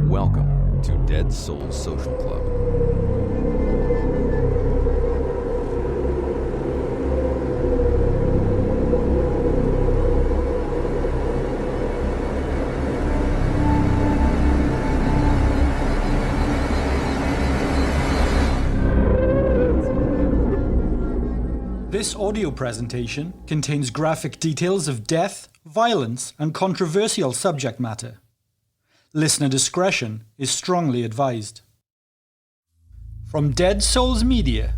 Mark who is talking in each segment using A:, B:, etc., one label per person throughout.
A: Welcome to Dead Souls Social Club.
B: This audio presentation contains graphic details of death, violence, and controversial subject matter. Listener discretion is strongly advised. From Dead Souls Media,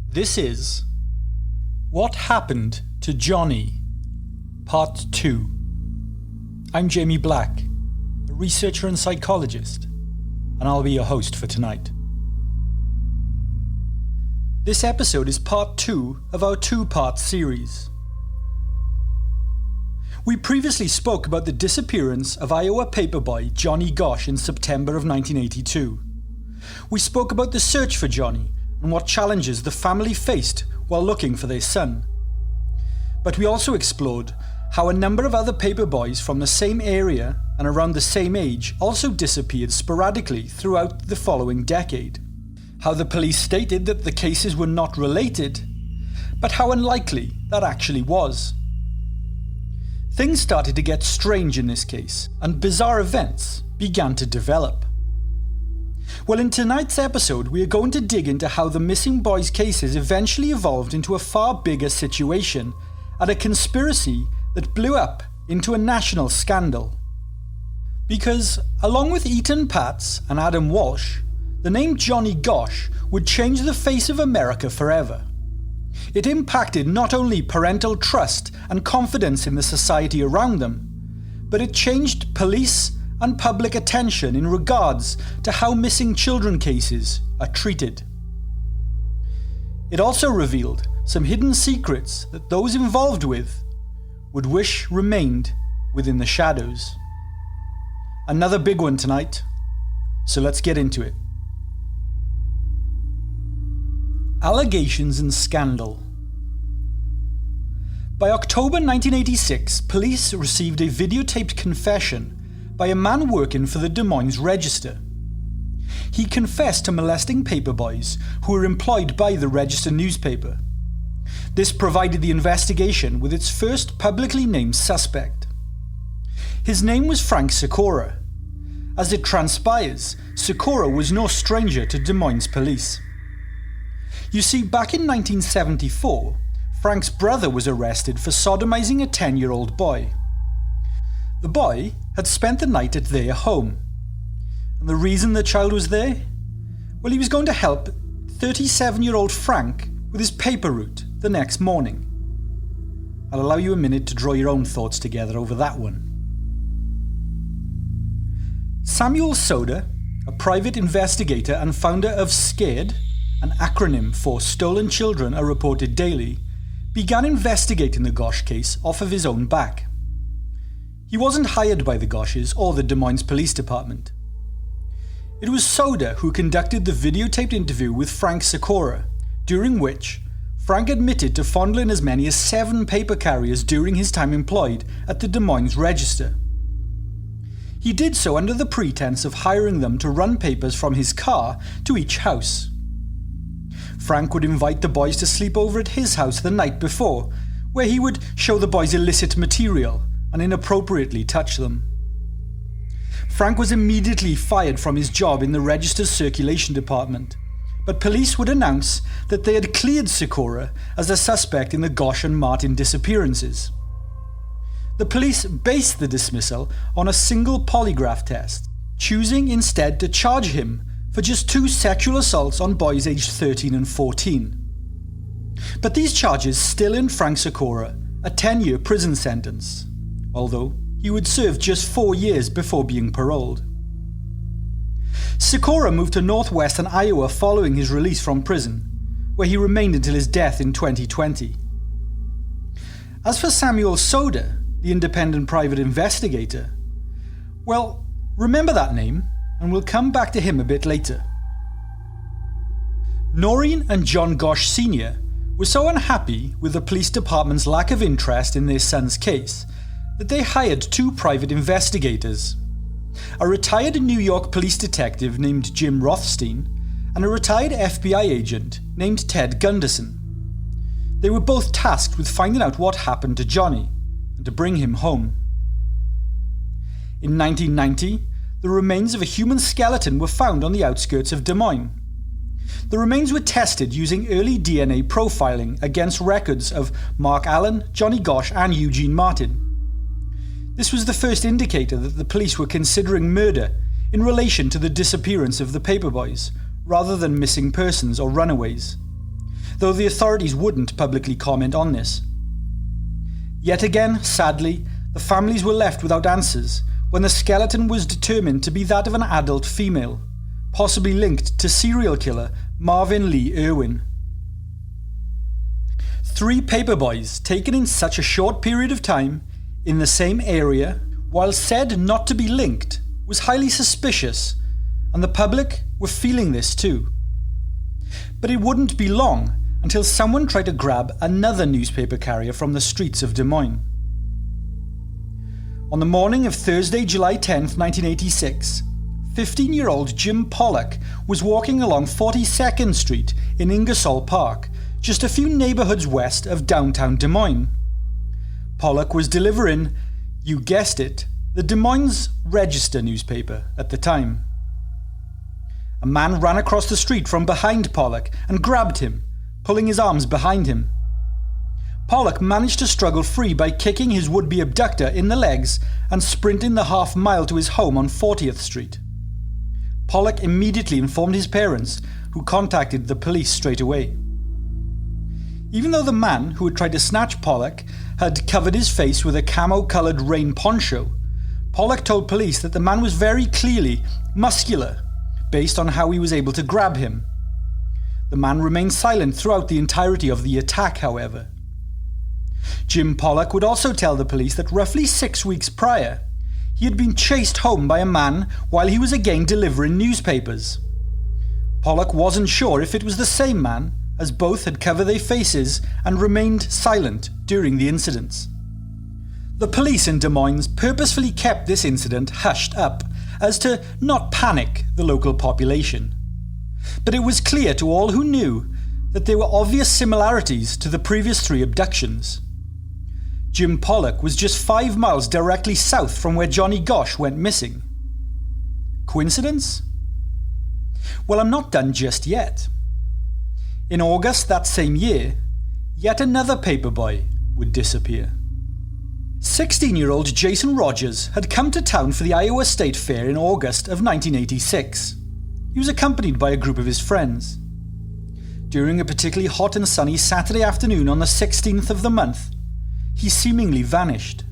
B: this is What Happened to Johnny, Part 2. I'm Jamie Black, a researcher and psychologist, and I'll be your host for tonight. This episode is part 2 of our 2-part series. We previously spoke about the disappearance of Iowa paperboy Johnny Gosch in September of 1982. We spoke about the search for Johnny and what challenges the family faced while looking for their son. But we also explored how a number of other paperboys from the same area and around the same age also disappeared sporadically throughout the following decade. How the police stated that the cases were not related, but how unlikely that actually was. Things started to get strange in this case, and bizarre events began to develop. Well, in tonight's episode, we are going to dig into how the missing boys' cases eventually evolved into a far bigger situation, and a conspiracy that blew up into a national scandal. Because, along with Ethan Patz and Adam Walsh, the name Johnny Gosch would change the face of America forever. It impacted not only parental trust and confidence in the society around them, but it changed police and public attention in regards to how missing children cases are treated. It also revealed some hidden secrets that those involved with would wish remained within the shadows. Another big one tonight, so let's get into it. Allegations and scandal. By October 1986, police received a videotaped confession by a man working for the Des Moines Register. He confessed to molesting paperboys who were employed by the Register newspaper. This provided the investigation with its first publicly named suspect. His name was Frank Sikora. As it transpires, Sikora was no stranger to Des Moines police. You see, back in 1974, Frank's brother was arrested for sodomizing a 10-year-old boy. The boy had spent the night at their home. And the reason the child was there? Well, he was going to help 37-year-old Frank with his paper route the next morning. I'll allow you a minute to draw your own thoughts together over that one. Samuel Soda, a private investigator and founder of SCARED, an acronym for Stolen Children Are Reported Daily, began investigating the Gosch case off of his own back. He wasn't hired by the Gosches or the Des Moines Police Department. It was Soda who conducted the videotaped interview with Frank Sikora, during which Frank admitted to fondling as many as 7 paper carriers during his time employed at the Des Moines Register. He did so under the pretense of hiring them to run papers from his car to each house. Frank would invite the boys to sleep over at his house the night before, where he would show the boys illicit material and inappropriately touch them. Frank was immediately fired from his job in the Register's circulation department, but police would announce that they had cleared Sikora as a suspect in the Gosch and Martin disappearances. The police based the dismissal on a single polygraph test, choosing instead to charge him for just 2 sexual assaults on boys aged 13 and 14. But these charges still earned Frank Sikora a 10-year prison sentence, although he would serve just 4 years before being paroled. Sikora moved to northwestern Iowa following his release from prison, where he remained until his death in 2020. As for Samuel Soda, the independent private investigator, well, remember that name, and we'll come back to him a bit later. Noreen and John Gosch Sr. were so unhappy with the police department's lack of interest in their son's case that they hired 2 private investigators. a retired New York police detective named Jim Rothstein, and a retired FBI agent named Ted Gunderson. They were both tasked with finding out what happened to Johnny and to bring him home. In 1990, the remains of a human skeleton were found on the outskirts of Des Moines. The remains were tested using early DNA profiling against records of Mark Allen, Johnny Gosch, and Eugene Martin. This was the first indicator that the police were considering murder in relation to the disappearance of the paperboys, rather than missing persons or runaways, though the authorities wouldn't publicly comment on this. Yet again, sadly, the families were left without answers when the skeleton was determined to be that of an adult female, possibly linked to serial killer Marvin Lee Irwin. 3 paperboys taken in such a short period of time, in the same area, while said not to be linked, was highly suspicious, and the public were feeling this too. But it wouldn't be long until someone tried to grab another newspaper carrier from the streets of Des Moines. On the morning of Thursday, July 10th, 1986, 15-year-old Jim Pollock was walking along 42nd Street in Ingersoll Park, just a few neighborhoods west of downtown Des Moines. Pollock was delivering, you guessed it, the Des Moines Register newspaper at the time. A man ran across the street from behind Pollock and grabbed him, pulling his arms behind him. Pollock managed to struggle free by kicking his would-be abductor in the legs and sprinting the half-mile to his home on 40th Street. Pollock immediately informed his parents, who contacted the police straight away. Even though the man who had tried to snatch Pollock had covered his face with a camo-coloured rain poncho, Pollock told police that the man was very clearly muscular, based on how he was able to grab him. The man remained silent throughout the entirety of the attack, however. Jim Pollock would also tell the police that roughly 6 weeks prior, he had been chased home by a man while he was again delivering newspapers. Pollock wasn't sure if it was the same man, as both had covered their faces and remained silent during the incidents. The police in Des Moines purposefully kept this incident hushed up, as to not panic the local population. But it was clear to all who knew that there were obvious similarities to the previous 3 abductions. Jim Pollock was just 5 miles directly south from where Johnny Gosch went missing. Coincidence? Well, I'm not done just yet. In August that same year, yet another paperboy would disappear. 16-year-old Jason Rogers had come to town for the Iowa State Fair in August of 1986. He was accompanied by a group of his friends. During a particularly hot and sunny Saturday afternoon on the 16th of the month, he seemingly vanished.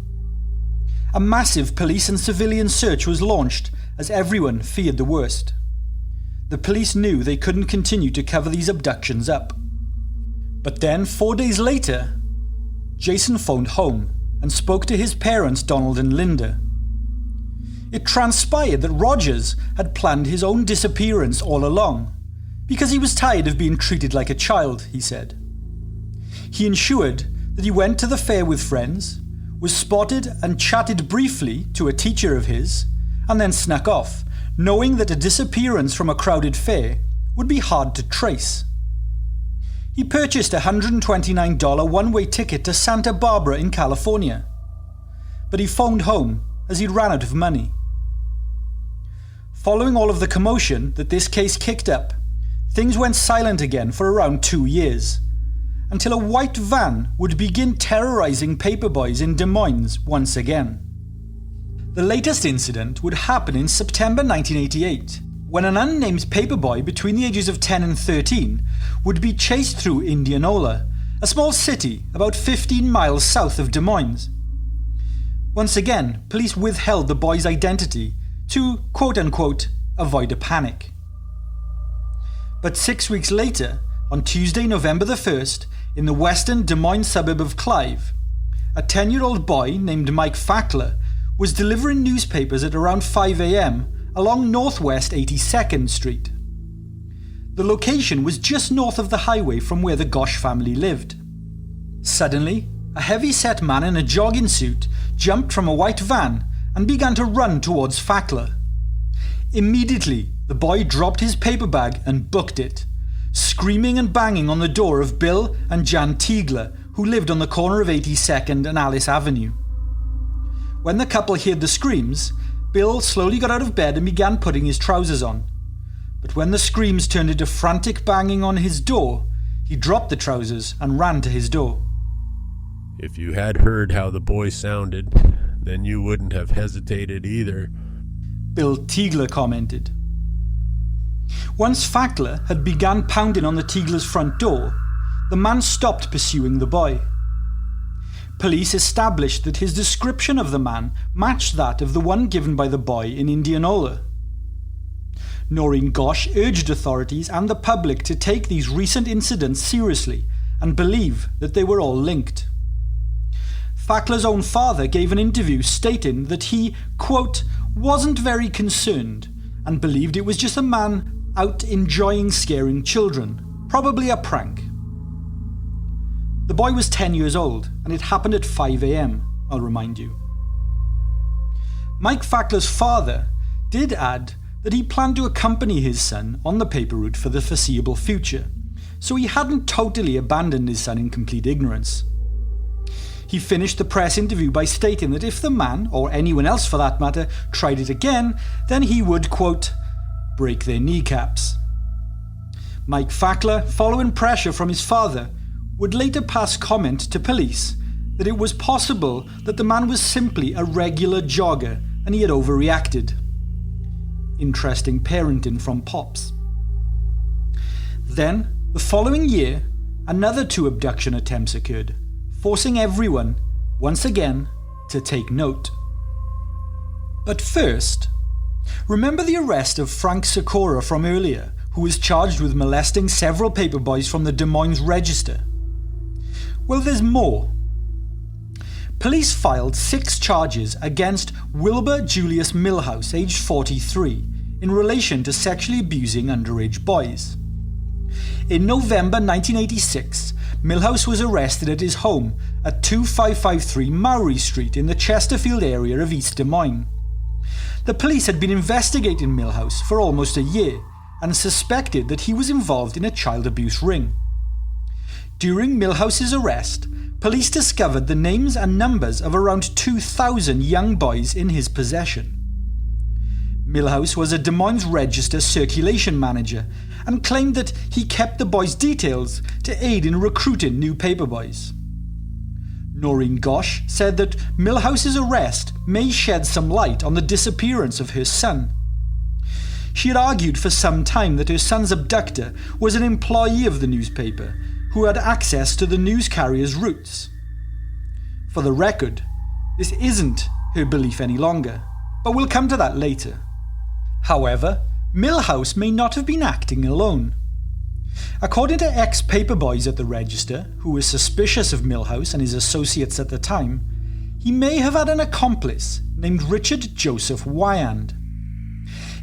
B: A massive police and civilian search was launched as everyone feared the worst. The police knew they couldn't continue to cover these abductions up. But then, 4 days later, Jason phoned home and spoke to his parents, Donald and Linda. It transpired that Rogers had planned his own disappearance all along, because he was tired of being treated like a child, he said. He ensured that he went to the fair with friends, was spotted and chatted briefly to a teacher of his, and then snuck off, knowing that a disappearance from a crowded fair would be hard to trace. He purchased a $129 one-way ticket to Santa Barbara in California, but he phoned home as he ran out of money. Following all of the commotion that this case kicked up, things went silent again for around 2 years, until a white van would begin terrorizing paperboys in Des Moines once again. The latest incident would happen in September 1988, when an unnamed paperboy between the ages of 10 and 13 would be chased through Indianola, a small city about 15 miles south of Des Moines. Once again, police withheld the boy's identity to, quote-unquote, avoid a panic. But 6 weeks later, on Tuesday, November the 1st, in the western Des Moines suburb of Clive, a 10-year-old boy named Mike Fackler was delivering newspapers at around 5 a.m. along Northwest 82nd Street. The location was just north of the highway from where the Gosch family lived. Suddenly, a heavy-set man in a jogging suit jumped from a white van and began to run towards Fackler. Immediately, the boy dropped his paper bag and booked it, screaming and banging on the door of Bill and Jan Tiegler, who lived on the corner of 82nd and Alice Avenue. When the couple heard the screams, Bill slowly got out of bed and began putting his trousers on. But when the screams turned into frantic banging on his door, he dropped the trousers and ran to his door.
C: If you had heard how the boy sounded, then you wouldn't have hesitated either,
B: Bill Tiegler commented. Once Fackler had begun pounding on the Tiegler's front door, the man stopped pursuing the boy. Police established that his description of the man matched that of the one given by the boy in Indianola. Noreen Gosch urged authorities and the public to take these recent incidents seriously and believe that they were all linked. Fackler's own father gave an interview stating that he, quote, wasn't very concerned and believed it was just a man out enjoying scaring children, probably a prank. The boy was 10 years old and it happened at 5 a.m, I'll remind you. Mike Fackler's father did add that he planned to accompany his son on the paper route for the foreseeable future, so he hadn't totally abandoned his son in complete ignorance. He finished the press interview by stating that if the man, or anyone else for that matter, tried it again, then he would, quote, break their kneecaps. Mike Fackler, following pressure from his father, would later pass comment to police that it was possible that the man was simply a regular jogger and he had overreacted. Interesting parenting from Pops. Then, the following year, another 2 abduction attempts occurred, forcing everyone, once again, to take note. But first, remember the arrest of Frank Sikora from earlier, who was charged with molesting several paperboys from the Des Moines Register? Well, there's more. Police filed 6 charges against Wilbur Julius Milhouse, aged 43, in relation to sexually abusing underage boys. In November 1986, Milhouse was arrested at his home at 2553 Maury Street in the Chesterfield area of East Des Moines. The police had been investigating Milhouse for almost a year and suspected that he was involved in a child abuse ring. During Milhouse's arrest, police discovered the names and numbers of around 2,000 young boys in his possession. Milhouse was a Des Moines Register circulation manager and claimed that he kept the boys' details to aid in recruiting new paperboys. Noreen Gosch said that Milhouse's arrest may shed some light on the disappearance of her son. She had argued for some time that her son's abductor was an employee of the newspaper who had access to the news carrier's routes. For the record, this isn't her belief any longer, but we'll come to that later. However, Milhouse may not have been acting alone. According to ex-paperboys at the Register, who were suspicious of Milhouse and his associates at the time, he may have had an accomplice named Richard Joseph Wyand.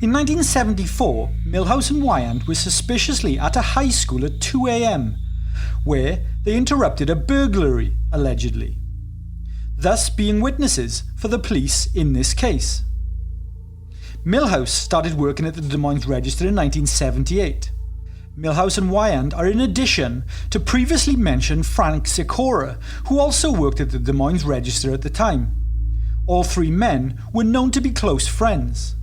B: In 1974, Milhouse and Wyand were suspiciously at a high school at 2 a.m, where they interrupted a burglary, allegedly, thus being witnesses for the police in this case. Milhouse started working at the Des Moines Register in 1978. Milhouse and Wyand are in addition to previously mentioned Frank Sikora, who also worked at the Des Moines Register at the time. All 3 men were known to be close friends.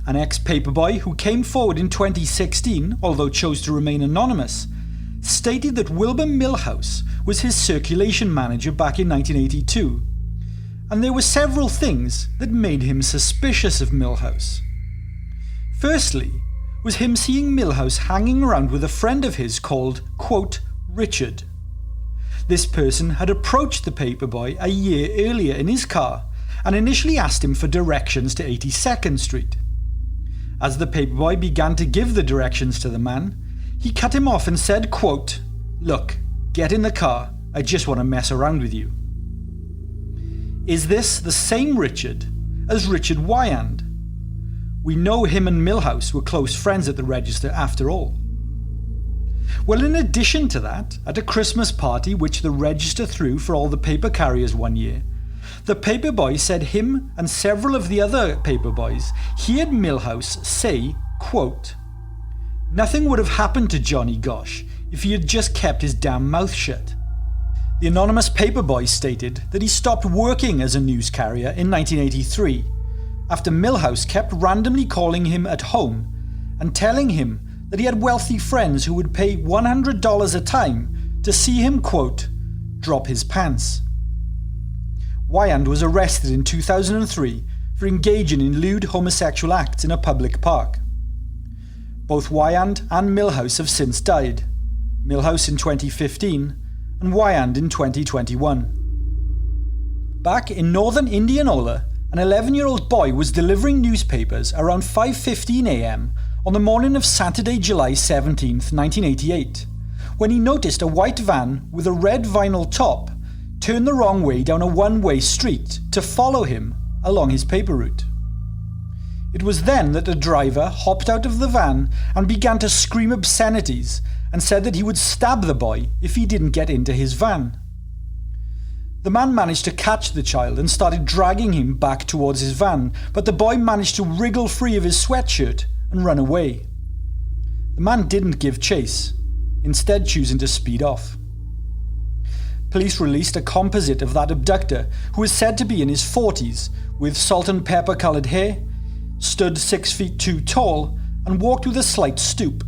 B: An ex-paperboy who came forward in 2016, although chose to remain anonymous, stated that Wilbur Milhouse was his circulation manager back in 1982, and there were several things that made him suspicious of Milhouse. Firstly, was him seeing Milhouse hanging around with a friend of his called, quote, Richard. This person had approached the paperboy a year earlier in his car and initially asked him for directions to 82nd Street. As the paperboy began to give the directions to the man, he cut him off and said, quote, look, get in the car, I just want to mess around with you. Is this the same Richard as Richard Wyand? We know him and Milhouse were close friends at the Register after all. Well, in addition to that, at a Christmas party which the Register threw for all the paper carriers one year, The paperboy said him and several of the other paperboys heard Milhouse say, quote, "Nothing would have happened to Johnny Gosch if he had just kept his damn mouth shut." The anonymous paperboy stated that he stopped working as a news carrier in 1983 after Milhouse kept randomly calling him at home and telling him that he had wealthy friends who would pay $100 a time to see him, quote, "drop his pants." Wyand was arrested in 2003 for engaging in lewd homosexual acts in a public park. Both Wyand and Milhouse have since died, Milhouse in 2015 and Wyand in 2021. Back in northern Indianola, an 11-year-old boy was delivering newspapers around 5:15 a.m. on the morning of Saturday, July 17, 1988, when he noticed a white van with a red vinyl top turn the wrong way down a one-way street to follow him along his paper route. It was then that the driver hopped out of the van and began to scream obscenities and said that he would stab the boy if he didn't get into his van. The man managed to catch the child and started dragging him back towards his van, but the boy managed to wriggle free of his sweatshirt and run away. The man didn't give chase, instead choosing to speed off. Police released a composite of that abductor, who is said to be in his 40s, with salt and pepper coloured hair, stood 6 feet 2 tall, and walked with a slight stoop.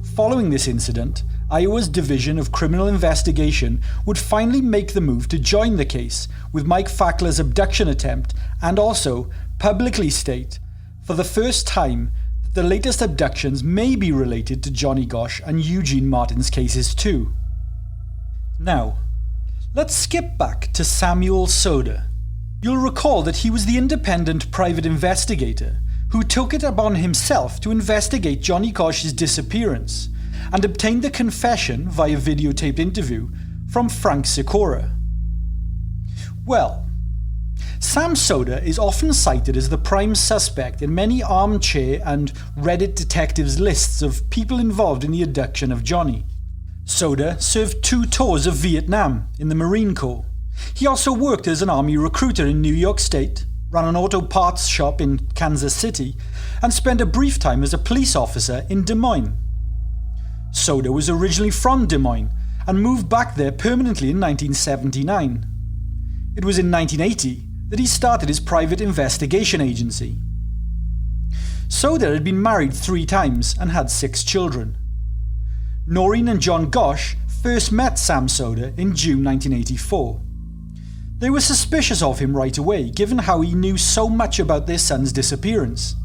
B: Following this incident, Iowa's Division of Criminal Investigation would finally make the move to join the case with Mike Fackler's abduction attempt and also publicly state, for the first time, that the latest abductions may be related to Johnny Gosch and Eugene Martin's cases too. Now, let's skip back to Samuel Soder. You'll recall that he was the independent private investigator who took it upon himself to investigate Johnny Gosch's disappearance and obtained the confession via videotaped interview from Frank Sikora. Well, Sam Soder is often cited as the prime suspect in many armchair and Reddit detectives' lists of people involved in the abduction of Johnny. Soder served 2 tours of Vietnam in the Marine Corps. He also worked as an army recruiter in New York State, ran an auto parts shop in Kansas City, and spent a brief time as a police officer in Des Moines. Soder was originally from Des Moines and moved back there permanently in 1979. It was in 1980 that he started his private investigation agency. Soder had been married 3 times and had 6 children. Noreen and John Gosch first met Sam Soder in June 1984. They were suspicious of him right away, given how he knew so much about their son's disappearance.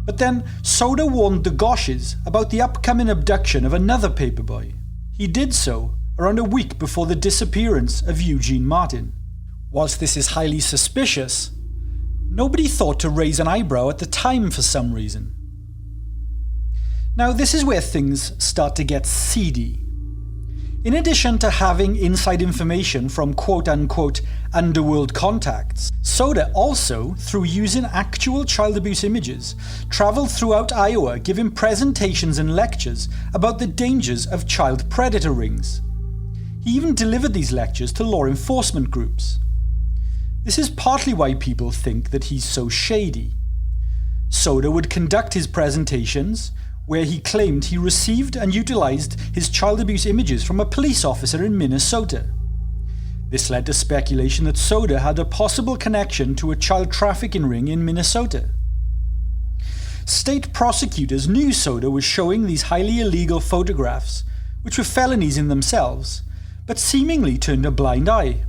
B: But then Soder warned the Gosches about the upcoming abduction of another paperboy. He did so around a week before the disappearance of Eugene Martin. Whilst this is highly suspicious, nobody thought to raise an eyebrow at the time for some reason. Now, this is where things start to get seedy. In addition to having inside information from quote-unquote underworld contacts, Soder also, through using actual child abuse images, travelled throughout Iowa giving presentations and lectures about the dangers of child predator rings. He even delivered these lectures to law enforcement groups. This is partly why people think that he's so shady. Soder would conduct his presentations where he claimed he received and utilised his child abuse images from a police officer in Minnesota. This led to speculation that Soder had a possible connection to a child trafficking ring in Minnesota. State prosecutors knew Soder was showing these highly illegal photographs, which were felonies in themselves, but seemingly turned a blind eye.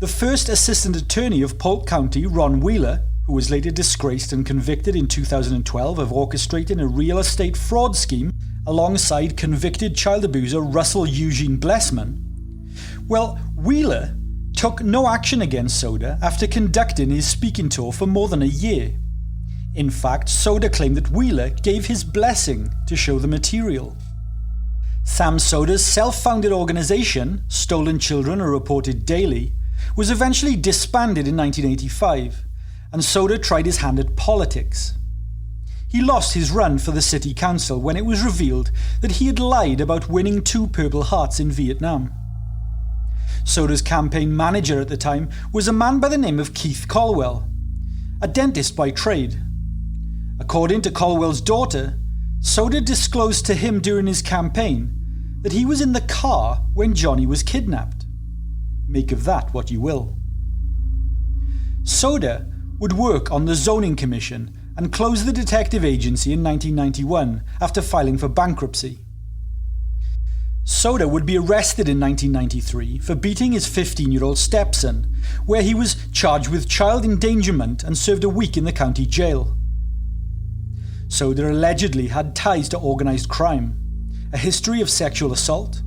B: The first assistant attorney of Polk County, Ron Wheeler, who was later disgraced and convicted in 2012 of orchestrating a real estate fraud scheme alongside convicted child abuser Russell Eugene Blessman. Well, Wheeler took no action against Soder after conducting his speaking tour for more than a year. In fact, Soder claimed that Wheeler gave his blessing to show the material. Sam Soder's self-founded organisation, Stolen Children Are Reported Daily, was eventually disbanded in 1985, and Soder tried his hand at politics. He lost his run for the city council when it was revealed that he had lied about winning 2 Purple Hearts in Vietnam. Soda's campaign manager at the time was a man by the name of Keith Colwell, a dentist by trade. According to Colwell's daughter, Soda disclosed to him during his campaign that he was in the car when Johnny was kidnapped. Make of that what you will. Soda would work on the Zoning Commission and close the detective agency in 1991 after filing for bankruptcy. Soda would be arrested in 1993 for beating his 15-year-old stepson, where he was charged with child endangerment and served a week in the county jail. Soda allegedly had ties to organised crime, a history of sexual assault,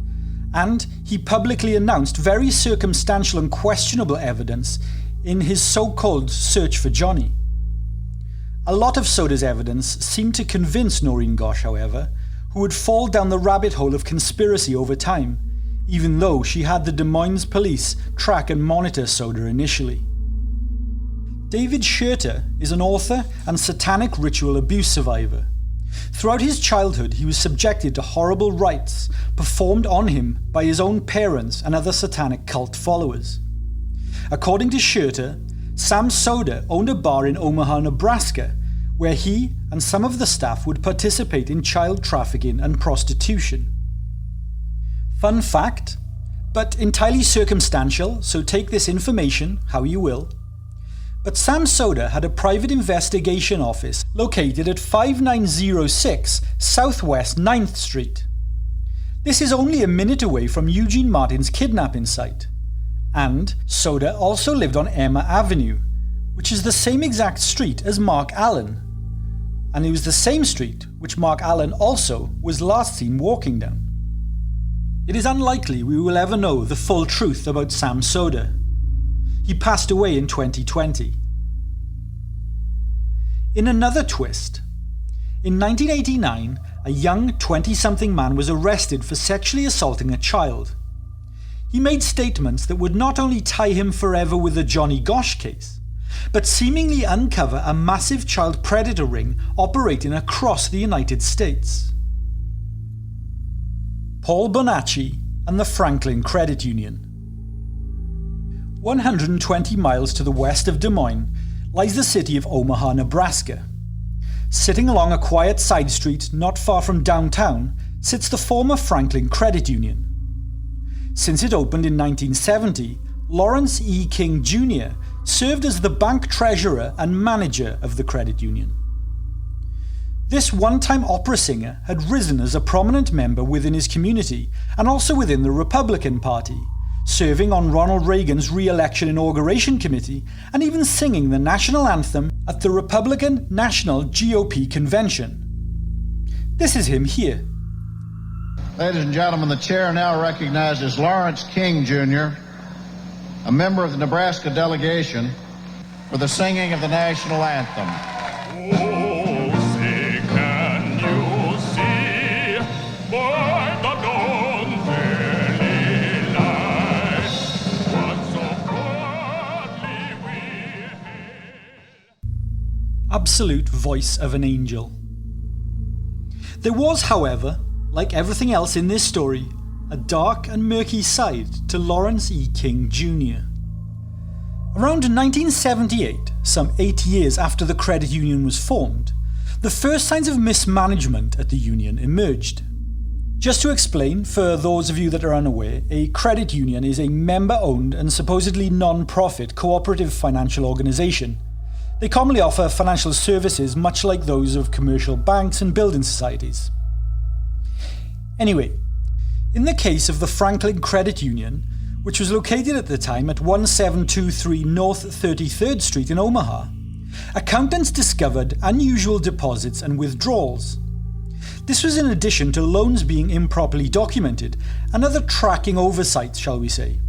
B: and he publicly announced very circumstantial and questionable evidence in his so-called search for Johnny. A lot of Soda's evidence seemed to convince Noreen Gosch, however, who would fall down the rabbit hole of conspiracy over time, even though she had the Des Moines police track and monitor Soda initially. David Scherter is an author and satanic ritual abuse survivor. Throughout his childhood, he was subjected to horrible rites performed on him by his own parents and other satanic cult followers. According to Scherter, Sam Soda owned a bar in Omaha, Nebraska, where he and some of the staff would participate in child trafficking and prostitution. Fun fact, but entirely circumstantial, so take this information how you will, but Sam Soda had a private investigation office located at 5906 Southwest 9th Street. This is only a minute away from Eugene Martin's kidnapping site. And Soda also lived on Emma Avenue, which is the same exact street as Mark Allen. And it was the same street which Mark Allen also was last seen walking down. It is unlikely we will ever know the full truth about Sam Soda. He passed away in 2020. In another twist, in 1989, a young 20-something man was arrested for sexually assaulting a child. He made statements that would not only tie him forever with the Johnny Gosch case, but seemingly uncover a massive child predator ring operating across the United States. Paul Bonacci and the Franklin Credit Union. 120 miles to the west of Des Moines lies the city of Omaha, Nebraska. Sitting along a quiet side street not far from downtown sits the former Franklin Credit Union. Since it opened in 1970, Lawrence E. King Jr. served as the bank treasurer and manager of the credit union. This one-time opera singer had risen as a prominent member within his community and also within the Republican Party, serving on Ronald Reagan's re-election inauguration committee and even singing the national anthem at the Republican National GOP convention. This is him here.
D: Ladies and gentlemen, the chair now recognizes Lawrence King Jr., a member of the Nebraska delegation, for the singing of the national anthem.
E: Oh, say can you see by the dawn's early light what so proudly we hailed?
B: Absolute voice of an angel. There was, however, like everything else in this story, a dark and murky side to Lawrence E. King Jr. Around 1978, some 8 years after the credit union was formed, the first signs of mismanagement at the union emerged. Just to explain, for those of you that are unaware, a credit union is a member-owned and supposedly non-profit cooperative financial organisation. They commonly offer financial services much like those of commercial banks and building societies. Anyway, in the case of the Franklin Credit Union, which was located at the time at 1723 North 33rd Street in Omaha, accountants discovered unusual deposits and withdrawals. This was in addition to loans being improperly documented and other tracking oversights, shall we say.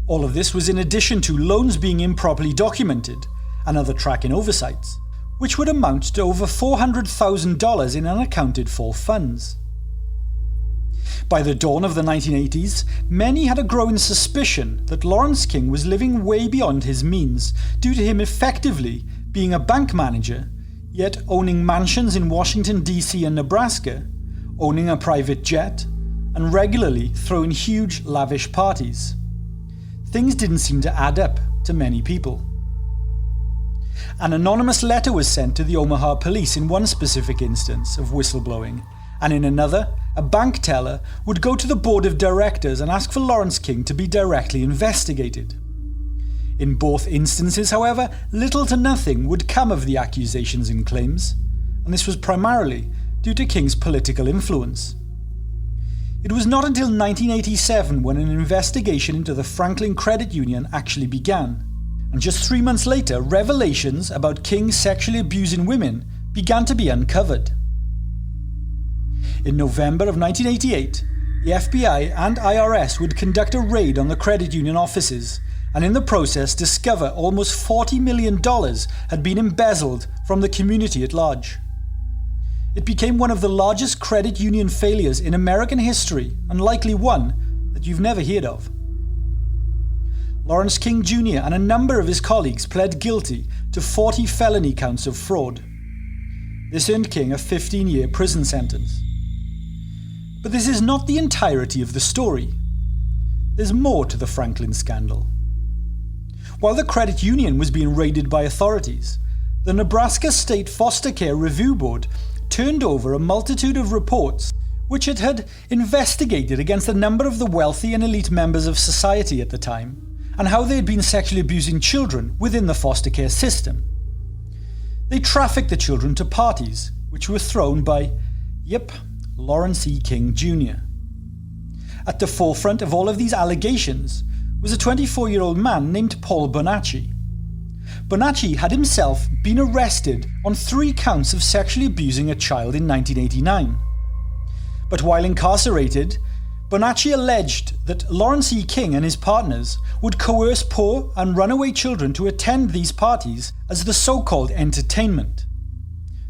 B: All of this was in addition to loans being improperly documented and other tracking oversights, which would amount to over $400,000 in unaccounted for funds. By the dawn of the 1980s, many had a growing suspicion that Lawrence King was living way beyond his means due to him effectively being a bank manager, yet owning mansions in Washington, D.C. and Nebraska, owning a private jet, and regularly throwing huge, lavish parties. things didn't seem to add up to many people. An anonymous letter was sent to the Omaha police in one specific instance of whistleblowing, and in another, a bank teller would go to the board of directors and ask for Lawrence King to be directly investigated. In both instances, however, little to nothing would come of the accusations and claims, and this was primarily due to King's political influence. It was not until 1987 when an investigation into the Franklin Credit Union actually began, and just 3 months later, revelations about King sexually abusing women began to be uncovered. In November of 1988, the FBI and IRS would conduct a raid on the credit union offices, and in the process discover almost $40 million had been embezzled from the community at large. It became one of the largest credit union failures in American history, and likely one that you've never heard of. Lawrence King Jr. and a number of his colleagues pled guilty to 40 felony counts of fraud. This earned King a 15-year prison sentence. But this is not the entirety of the story. There's more to the Franklin scandal. While the credit union was being raided by authorities, the Nebraska State Foster Care Review Board turned over a multitude of reports which it had investigated against a number of the wealthy and elite members of society at the time, and how they had been sexually abusing children within the foster care system. They trafficked the children to parties, which were thrown by, Lawrence E. King Jr. At the forefront of all of these allegations was a 24-year-old man named Paul Bonacci. Bonacci had himself been arrested on 3 counts of sexually abusing a child in 1989. But while incarcerated, Bonacci alleged that Lawrence E. King and his partners would coerce poor and runaway children to attend these parties as the so-called entertainment.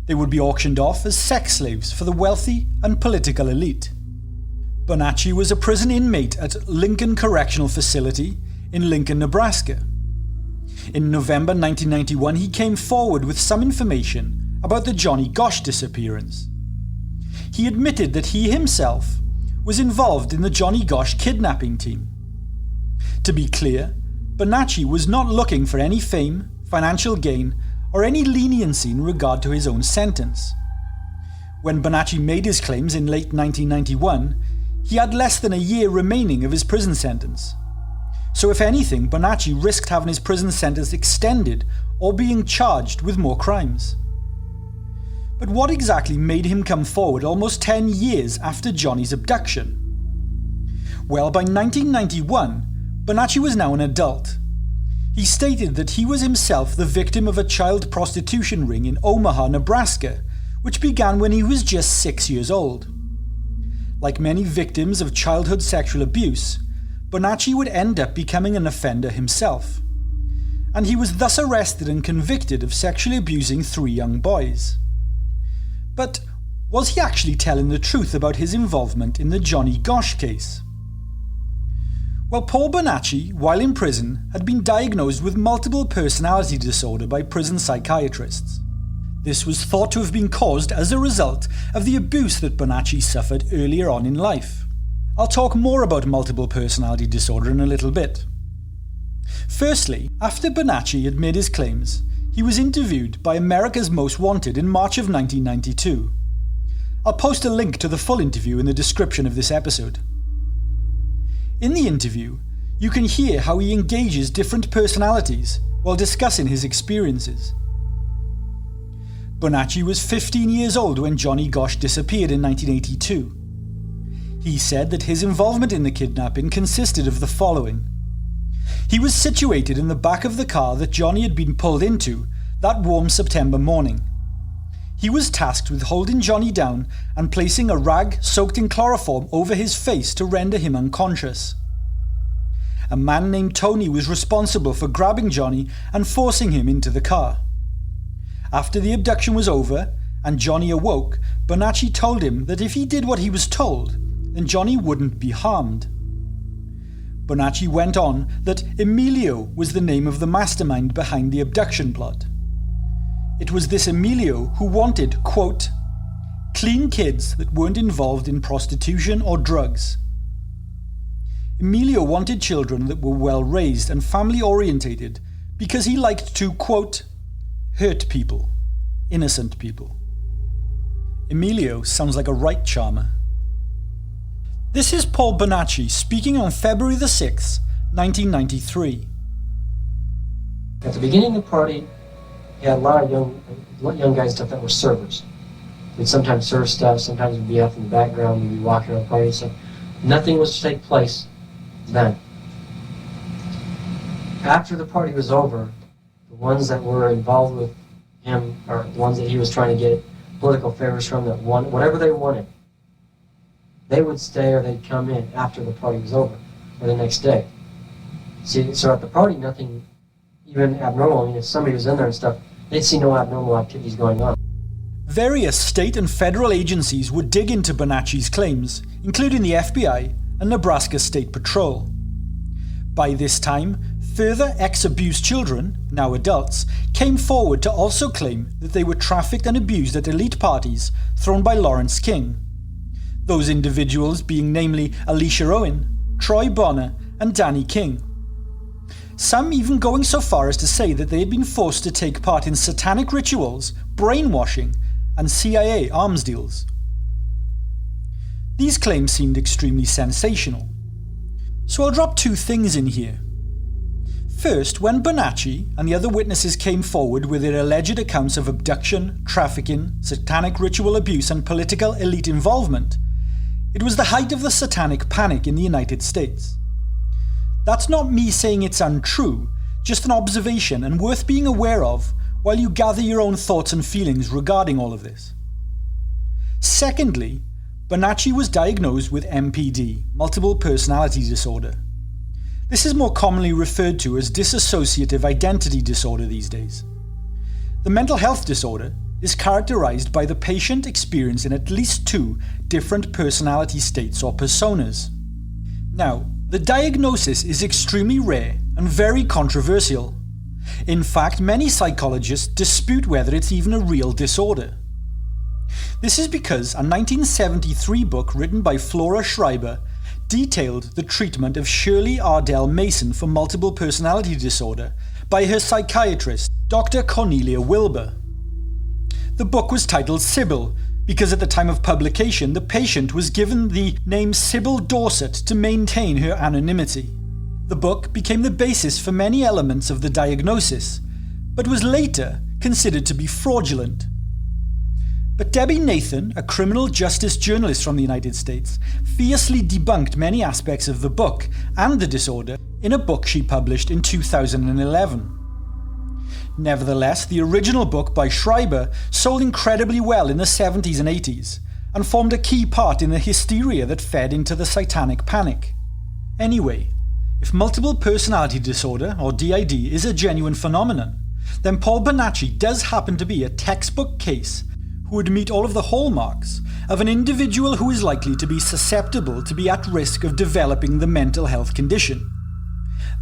B: They would be auctioned off as sex slaves for the wealthy and political elite. Bonacci was a prison inmate at Lincoln Correctional Facility in Lincoln, Nebraska. In November 1991, he came forward with some information about the Johnny Gosch disappearance. He admitted that he himself was involved in the Johnny Gosch kidnapping team. To be clear, Bonacci was not looking for any fame, financial gain, or any leniency in regard to his own sentence. When Bonacci made his claims in late 1991, he had less than a year remaining of his prison sentence. So if anything, Bonacci risked having his prison sentence extended or being charged with more crimes. But what exactly made him come forward almost 10 years after Johnny's abduction? Well, by 1991, Bonacci was now an adult. He stated that he was himself the victim of a child prostitution ring in Omaha, Nebraska, which began when he was just 6 years old. Like many victims of childhood sexual abuse, Bonacci would end up becoming an offender himself, and he was thus arrested and convicted of sexually abusing 3 young boys. But was he actually telling the truth about his involvement in the Johnny Gosch case? Well, Paul Bonacci, while in prison, had been diagnosed with multiple personality disorder by prison psychiatrists. This was thought to have been caused as a result of the abuse that Bonacci suffered earlier on in life. I'll talk more about multiple personality disorder in a little bit. Firstly, after Bonacci had made his claims, he was interviewed by America's Most Wanted in March of 1992. I'll post a link to the full interview in the description of this episode. In the interview, you can hear how he engages different personalities while discussing his experiences. Bonacci was 15 years old when Johnny Gosch disappeared in 1982. He said that his involvement in the kidnapping consisted of the following. He was situated in the back of the car that Johnny had been pulled into that warm September morning. He was tasked with holding Johnny down and placing a rag soaked in chloroform over his face to render him unconscious. A man named Tony was responsible for grabbing Johnny and forcing him into the car. After the abduction was over and Johnny awoke, Bonacci told him that if he did what he was told, then Johnny wouldn't be harmed. Bonacci went on that Emilio was the name of the mastermind behind the abduction plot. It was this Emilio who wanted, quote, clean kids that weren't involved in prostitution or drugs. Emilio wanted children that were well raised and family orientated because he liked to, quote, hurt people, innocent people. Emilio sounds like a right charmer. This is Paul Bonacci speaking on February the 6th, 1993.
F: At the beginning of the party, he had a lot of young guys stuff that were servers. We'd sometimes serve stuff, sometimes we'd be up in the background, we'd be walking around the party and stuff. Nothing was to take place then. After the party was over, the ones that were involved with him, or the ones that he was trying to get political favors from, that won whatever they wanted, they would stay or they'd come in after the party was over, or the next day. See, so at the party, nothing even abnormal. I mean, if somebody was in there and stuff, they'd see no abnormal activities going on.
B: Various state and federal agencies would dig into Bonacci's claims, including the FBI and Nebraska State Patrol. By this time, further ex-abused children, now adults, came forward to also claim that they were trafficked and abused at elite parties thrown by Lawrence King. Those individuals being namely Alicia Owen, Troy Bonner, and Danny King. Some even going so far as to say that they had been forced to take part in satanic rituals, brainwashing, and CIA arms deals. These claims seemed extremely sensational. So I'll drop two things in here. First, when Bonacci and the other witnesses came forward with their alleged accounts of abduction, trafficking, satanic ritual abuse, and political elite involvement, it was the height of the satanic panic in the United States. That's not me saying it's untrue, just an observation and worth being aware of while you gather your own thoughts and feelings regarding all of this. Secondly, Bonacci was diagnosed with MPD, multiple personality disorder. This is more commonly referred to as dissociative identity disorder these days. The mental health disorder is characterized by the patient experiencing at least two different personality states or personas. Now, the diagnosis is extremely rare and very controversial. In fact, many psychologists dispute whether it's even a real disorder. This is because a 1973 book written by Flora Schreiber detailed the treatment of Shirley Ardell Mason for multiple personality disorder by her psychiatrist, Dr. Cornelia Wilbur. The book was titled Sybil because at the time of publication the patient was given the name Sybil Dorset to maintain her anonymity. The book became the basis for many elements of the diagnosis, but was later considered to be fraudulent. But Debbie Nathan, a criminal justice journalist from the United States, fiercely debunked many aspects of the book and the disorder in a book she published in 2011. Nevertheless, the original book by Schreiber sold incredibly well in the 70s and 80s, and formed a key part in the hysteria that fed into the satanic panic. Anyway, if multiple personality disorder, or DID, is a genuine phenomenon, then Paul Bonacci does happen to be a textbook case who would meet all of the hallmarks of an individual who is likely to be susceptible to be at risk of developing the mental health condition.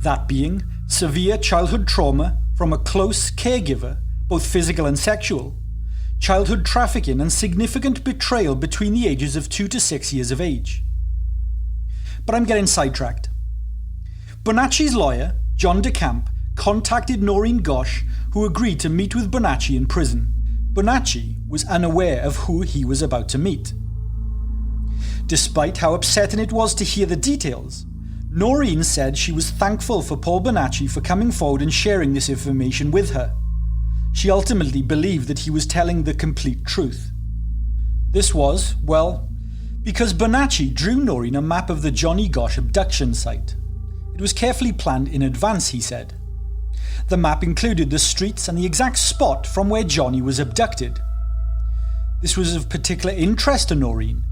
B: That being severe childhood trauma from a close caregiver, both physical and sexual, childhood trafficking, and significant betrayal between the ages of 2 to 6 years of age. But I'm getting sidetracked. Bonacci's lawyer, John DeCamp, contacted Noreen Gosch, who agreed to meet with Bonacci in prison. Bonacci was unaware of who he was about to meet. Despite how upsetting it was to hear the details, Noreen said she was thankful for Paul Bonacci for coming forward and sharing this information with her. She ultimately believed that he was telling the complete truth. This was, well, because Bonacci drew Noreen a map of the Johnny Gosch abduction site. It was carefully planned in advance, he said. The map included the streets and the exact spot from where Johnny was abducted. This was of particular interest to Noreen,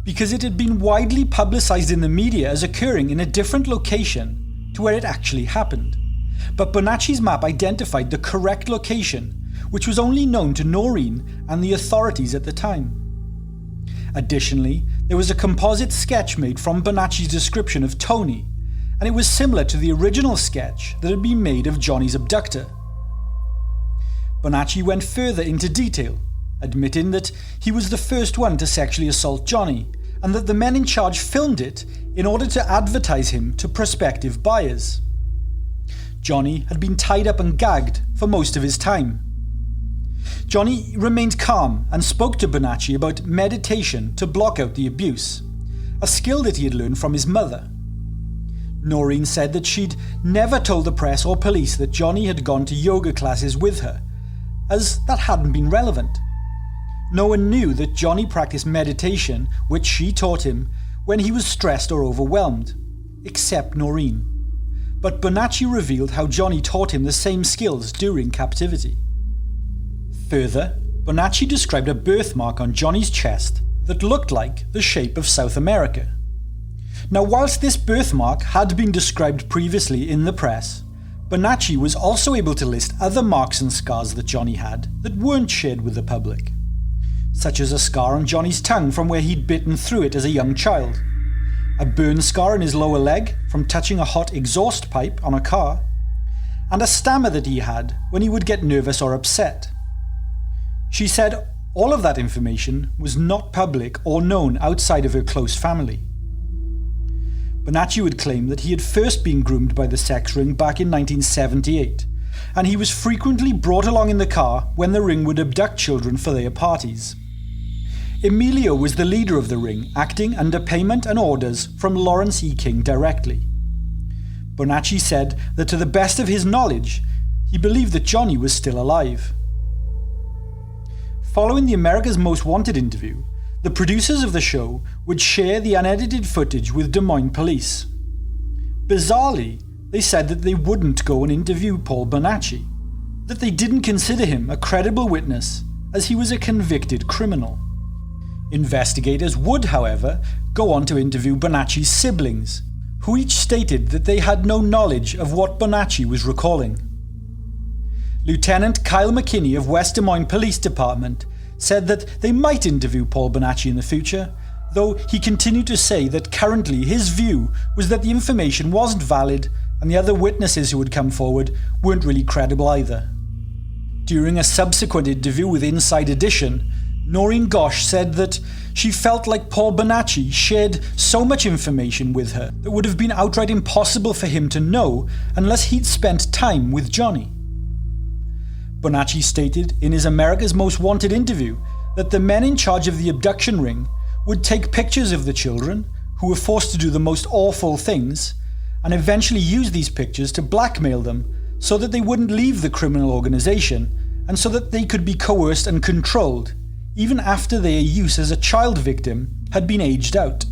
B: because it had been widely publicised in the media as occurring in a different location to where it actually happened. But Bonacci's map identified the correct location, which was only known to Noreen and the authorities at the time. Additionally, there was a composite sketch made from Bonacci's description of Tony, and it was similar to the original sketch that had been made of Johnny's abductor. Bonacci went further into detail, admitting that he was the first one to sexually assault Johnny, and that the men in charge filmed it in order to advertise him to prospective buyers. Johnny had been tied up and gagged for most of his time. Johnny remained calm and spoke to Bonacci about meditation to block out the abuse, a skill that he had learned from his mother. Noreen said that she'd never told the press or police that Johnny had gone to yoga classes with her, as that hadn't been relevant. No one knew that Johnny practiced meditation, which she taught him, when he was stressed or overwhelmed, except Noreen. But Bonacci revealed how Johnny taught him the same skills during captivity. Further, Bonacci described a birthmark on Johnny's chest that looked like the shape of South America. Now, whilst this birthmark had been described previously in the press, Bonacci was also able to list other marks and scars that Johnny had that weren't shared with the public, such as a scar on Johnny's tongue from where he'd bitten through it as a young child, a burn scar in his lower leg from touching a hot exhaust pipe on a car, and a stammer that he had when he would get nervous or upset. She said all of that information was not public or known outside of her close family. Bonacci would claim that he had first been groomed by the sex ring back in 1978, and he was frequently brought along in the car when the ring would abduct children for their parties. Emilio was the leader of the ring, acting under payment and orders from Lawrence E. King directly. Bonacci said that to the best of his knowledge, he believed that Johnny was still alive. Following the America's Most Wanted interview, the producers of the show would share the unedited footage with Des Moines police. Bizarrely, they said that they wouldn't go and interview Paul Bonacci, that they didn't consider him a credible witness as he was a convicted criminal. Investigators would, however, go on to interview Bonacci's siblings, who each stated that they had no knowledge of what Bonacci was recalling. Lieutenant Kyle McKinney of West Des Moines Police Department said that they might interview Paul Bonacci in the future, though he continued to say that currently his view was that the information wasn't valid and the other witnesses who had come forward weren't really credible either. During a subsequent interview with Inside Edition, Noreen Gosch said that she felt like Paul Bonacci shared so much information with her that would have been outright impossible for him to know unless he'd spent time with Johnny. Bonacci stated in his America's Most Wanted interview that the men in charge of the abduction ring would take pictures of the children, who were forced to do the most awful things, and eventually use these pictures to blackmail them so that they wouldn't leave the criminal organization and so that they could be coerced and controlled, even after their use as a child victim had been aged out.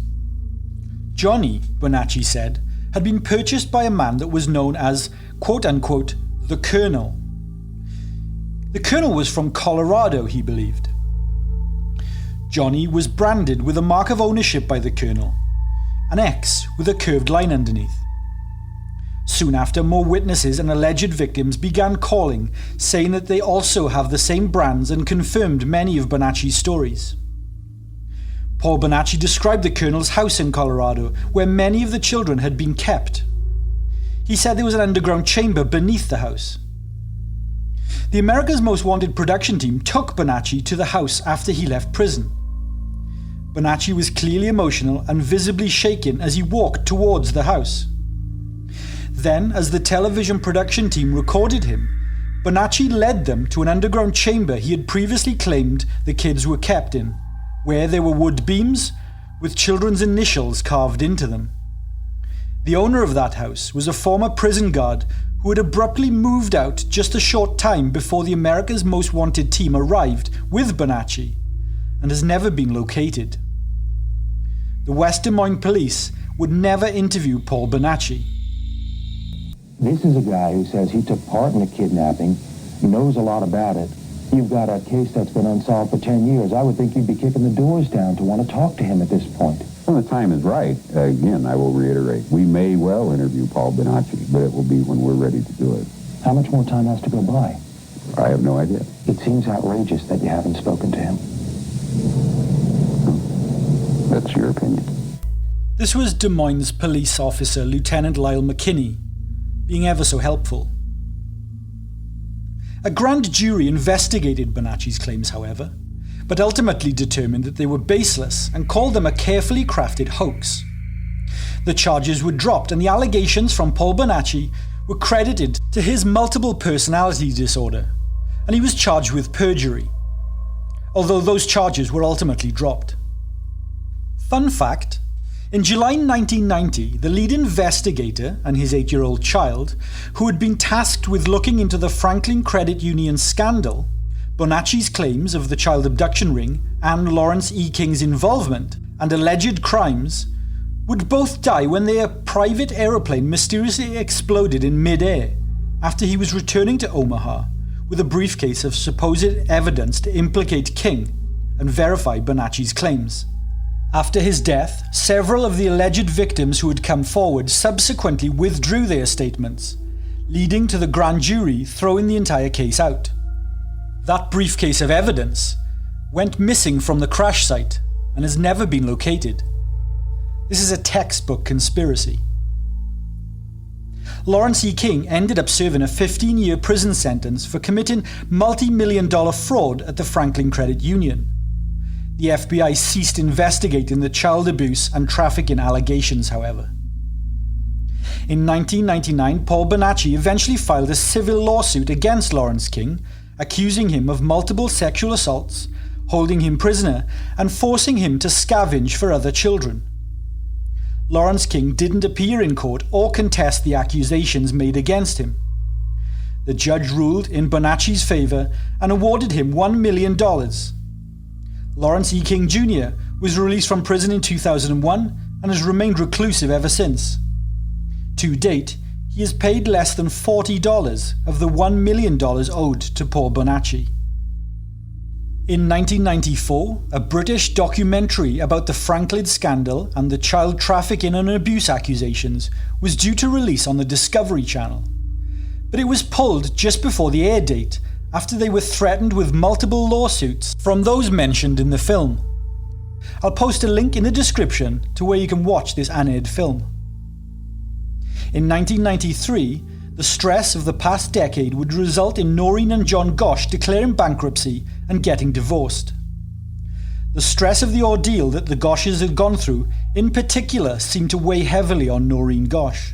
B: Johnny, Bonacci said, had been purchased by a man that was known as, quote-unquote, the Colonel. The Colonel was from Colorado, he believed. Johnny was branded with a mark of ownership by the Colonel, an X with a curved line underneath. Soon after, more witnesses and alleged victims began calling, saying that they also have the same brands and confirmed many of Bonacci's stories. Paul Bonacci described the Colonel's house in Colorado, where many of the children had been kept. He said there was an underground chamber beneath the house. The America's Most Wanted production team took Bonacci to the house after he left prison. Bonacci was clearly emotional and visibly shaken as he walked towards the house. Then, as the television production team recorded him, Bonacci led them to an underground chamber he had previously claimed the kids were kept in, where there were wood beams with children's initials carved into them. The owner of that house was a former prison guard who had abruptly moved out just a short time before the America's Most Wanted team arrived with Bonacci, and has never been located. The West Des Moines police would never interview Paul Bonacci.
G: This is a guy who says he took part in the kidnapping, he knows a lot about it. You've got a case that's been unsolved for 10 years. I would think you'd be kicking the doors down to want to talk to him at this point.
H: When the time is right, again, I will reiterate, we may well interview Paul Bonacci, but it will be when we're ready to do it.
G: How much more time has to go by?
H: I have no idea.
G: It seems outrageous that you haven't spoken to him.
H: That's your opinion.
B: This was Des Moines police officer Lieutenant Lyle McKinney, being ever so helpful. A grand jury investigated Bonacci's claims, however, but ultimately determined that they were baseless and called them a carefully crafted hoax. The charges were dropped and the allegations from Paul Bonacci were credited to his multiple personality disorder, and he was charged with perjury, although those charges were ultimately dropped. Fun fact, in July 1990, the lead investigator and his 8-year-old child, who had been tasked with looking into the Franklin Credit Union scandal, Bonacci's claims of the child abduction ring, and Lawrence E. King's involvement and alleged crimes, would both die when their private aeroplane mysteriously exploded in mid-air after he was returning to Omaha with a briefcase of supposed evidence to implicate King and verify Bonacci's claims. After his death, several of the alleged victims who had come forward subsequently withdrew their statements, leading to the grand jury throwing the entire case out. That briefcase of evidence went missing from the crash site and has never been located. This is a textbook conspiracy. Lawrence E. King ended up serving a 15-year prison sentence for committing multi-million-dollar fraud at the Franklin Credit Union. The FBI ceased investigating the child abuse and trafficking allegations, however. In 1999, Paul Bonacci eventually filed a civil lawsuit against Lawrence King, accusing him of multiple sexual assaults, holding him prisoner, and forcing him to scavenge for other children. Lawrence King didn't appear in court or contest the accusations made against him. The judge ruled in Bonacci's favour and awarded him $1 million. Lawrence E. King Jr. was released from prison in 2001 and has remained reclusive ever since. To date, he has paid less than $40 of the $1 million owed to Paul Bonacci. In 1994, a British documentary about the Franklin scandal and the child trafficking and abuse accusations was due to release on the Discovery Channel. But it was pulled just before the air date, after they were threatened with multiple lawsuits from those mentioned in the film. I'll post a link in the description to where you can watch this unaired film. In 1993, the stress of the past decade would result in Noreen and John Gosch declaring bankruptcy and getting divorced. The stress of the ordeal that the Gosches had gone through, in particular, seemed to weigh heavily on Noreen Gosch.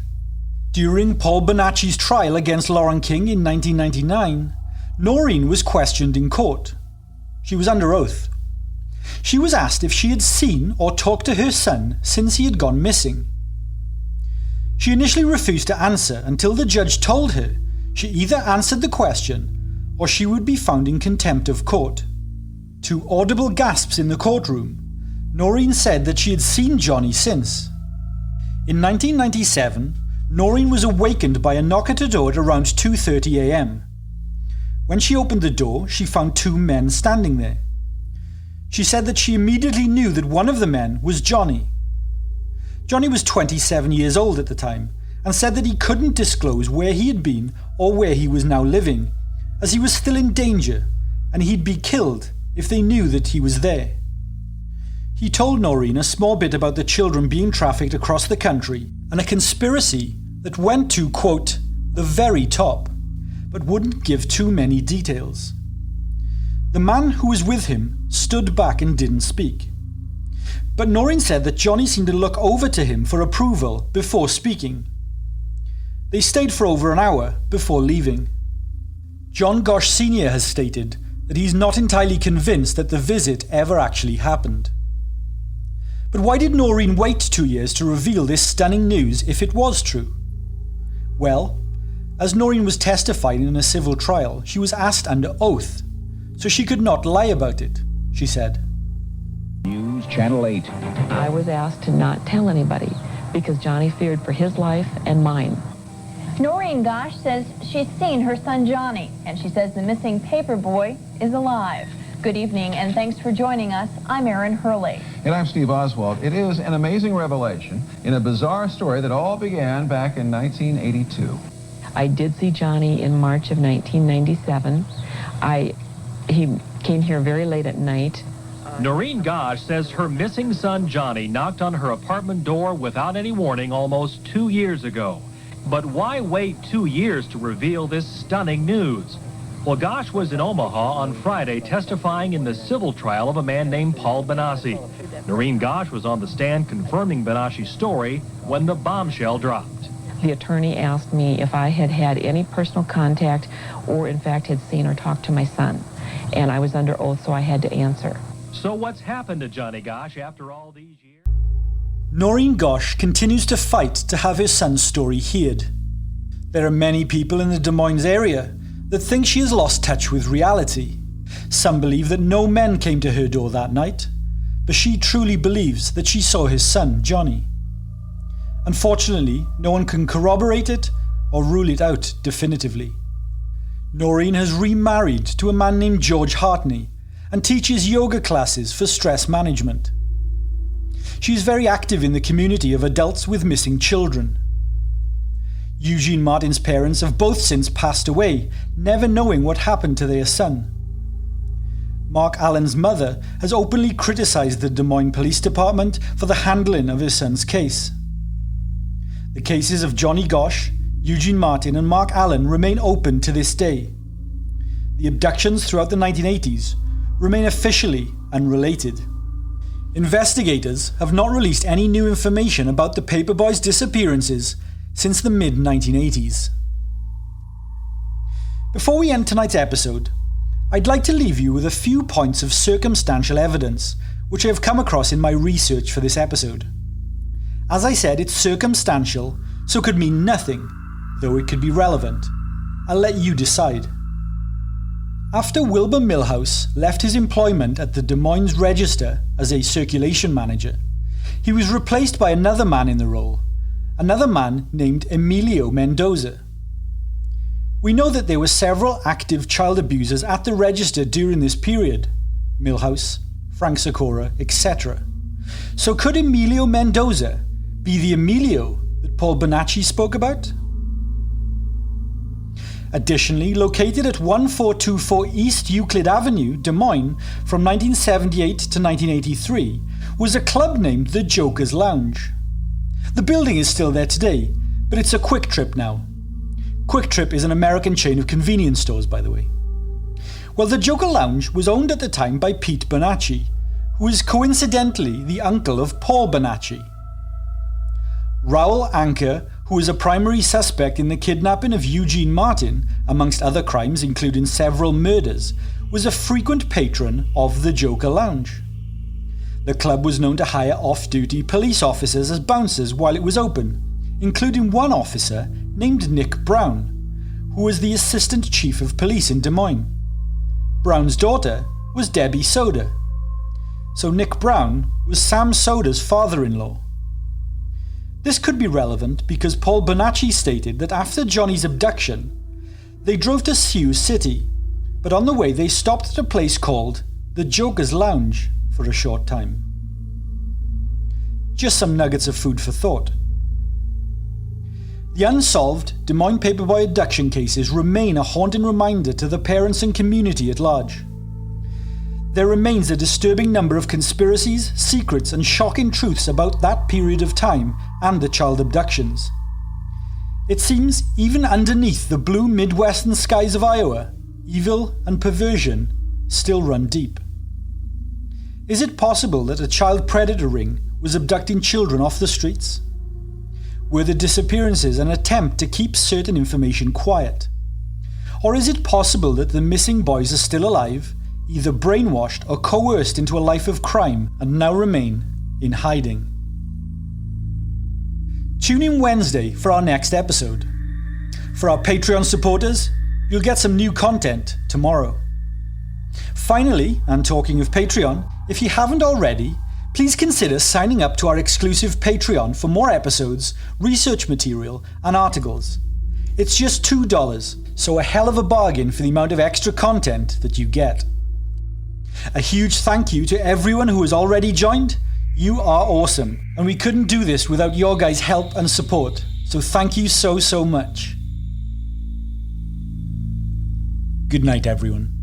B: During Paul Bonacci's trial against Lauren King in 1999, Noreen was questioned in court. She was under oath. She was asked if she had seen or talked to her son since he had gone missing. She initially refused to answer until the judge told her she either answered the question or she would be found in contempt of court. To audible gasps in the courtroom, Noreen said that she had seen Johnny since. In 1997, Noreen was awakened by a knock at her door at around 2:30 a.m. When she opened the door, she found 2 men standing there. She said that she immediately knew that one of the men was Johnny. Johnny was 27 years old at the time and said that he couldn't disclose where he had been or where he was now living, as he was still in danger and he'd be killed if they knew that he was there. He told Noreen a small bit about the children being trafficked across the country and a conspiracy that went to, quote, the very top, but wouldn't give too many details. The man who was with him stood back and didn't speak. But Noreen said that Johnny seemed to look over to him for approval before speaking. They stayed for over an hour before leaving. John Gosch Sr. has stated that he's not entirely convinced that the visit ever actually happened. But why did Noreen wait 2 years to reveal this stunning news if it was true? Well, as Noreen was testifying in a civil trial, she was asked under oath, so she could not lie about it, she said.
G: News Channel 8.
I: I was asked to not tell anybody because Johnny feared for his life and mine.
J: Noreen Gosch says she's seen her son Johnny, and she says the missing paperboy is alive. Good evening, and thanks for joining us. I'm Erin Hurley.
K: And I'm Steve Oswald. It is an amazing revelation in a bizarre story that all began back in 1982.
I: I did see Johnny in March of 1997. He came here very late at night.
L: Noreen Gosch says her missing son Johnny knocked on her apartment door without any warning almost 2 years ago. But why wait 2 years to reveal this stunning news? Well, Gosh was in Omaha on Friday testifying in the civil trial of a man named Paul Benassi. Noreen Gosh was on the stand confirming Benassi's story when the bombshell dropped.
I: The attorney asked me if I had had any personal contact or in fact had seen or talked to my son. And I was under oath, so I had to answer.
L: So what's happened to Johnny Gosh after all these years?
B: Noreen Gosh continues to fight to have her son's story heard. There are many people in the Des Moines area that think she has lost touch with reality. Some believe that no men came to her door that night, but she truly believes that she saw his son, Johnny. Unfortunately, no one can corroborate it or rule it out definitively. Noreen has remarried to a man named George Hartney and teaches yoga classes for stress management. She is very active in the community of adults with missing children. Eugene Martin's parents have both since passed away, never knowing what happened to their son. Mark Allen's mother has openly criticized the Des Moines Police Department for the handling of his son's case. The cases of Johnny Gosh, Eugene Martin and Mark Allen remain open to this day. The abductions throughout the 1980s remain officially unrelated. Investigators have not released any new information about the paperboy's disappearances since the mid-1980s. Before we end tonight's episode, I'd like to leave you with a few points of circumstantial evidence which I have come across in my research for this episode. As I said, it's circumstantial, so could mean nothing, though it could be relevant. I'll let you decide. After Wilbur Milhouse left his employment at the Des Moines Register as a circulation manager, he was replaced by another man in the role, another man named Emilio Mendoza. We know that there were several active child abusers at the register during this period, Milhouse, Frank Sikora, etc. So could Emilio Mendoza be the Emilio that Paul Bonacci spoke about? Additionally, located at 1424 East Euclid Avenue, Des Moines, from 1978 to 1983, was a club named the Joker's Lounge. The building is still there today, but it's a Quick Trip now. Quick Trip is an American chain of convenience stores, by the way. Well, the Joker Lounge was owned at the time by Pete Bonacci, who is coincidentally the uncle of Paul Bonacci. Raoul Anker, who was a primary suspect in the kidnapping of Eugene Martin, amongst other crimes including several murders, was a frequent patron of the Joker Lounge. The club was known to hire off-duty police officers as bouncers while it was open, including one officer named Nick Brown, who was the assistant chief of police in Des Moines. Brown's daughter was Debbie Soda. So Nick Brown was Sam Soda's father-in-law. This could be relevant because Paul Bonacci stated that after Johnny's abduction, they drove to Sioux City, but on the way they stopped at a place called the Joker's Lounge for a short time. Just some nuggets of food for thought. The unsolved Des Moines paperboy abduction cases remain a haunting reminder to the parents and community at large. There remains a disturbing number of conspiracies, secrets and shocking truths about that period of time and the child abductions. It seems even underneath the blue Midwestern skies of Iowa, evil and perversion still run deep. Is it possible that a child predator ring was abducting children off the streets? Were the disappearances an attempt to keep certain information quiet? Or is it possible that the missing boys are still alive, either brainwashed or coerced into a life of crime and now remain in hiding? Tune in Wednesday for our next episode. For our Patreon supporters, you'll get some new content tomorrow. Finally, and talking of Patreon, if you haven't already, please consider signing up to our exclusive Patreon for more episodes, research material, and articles. It's just $2, so a hell of a bargain for the amount of extra content that you get. A huge thank you to everyone who has already joined. You are awesome, and we couldn't do this without your guys' help and support, so thank you so much. Good night, everyone.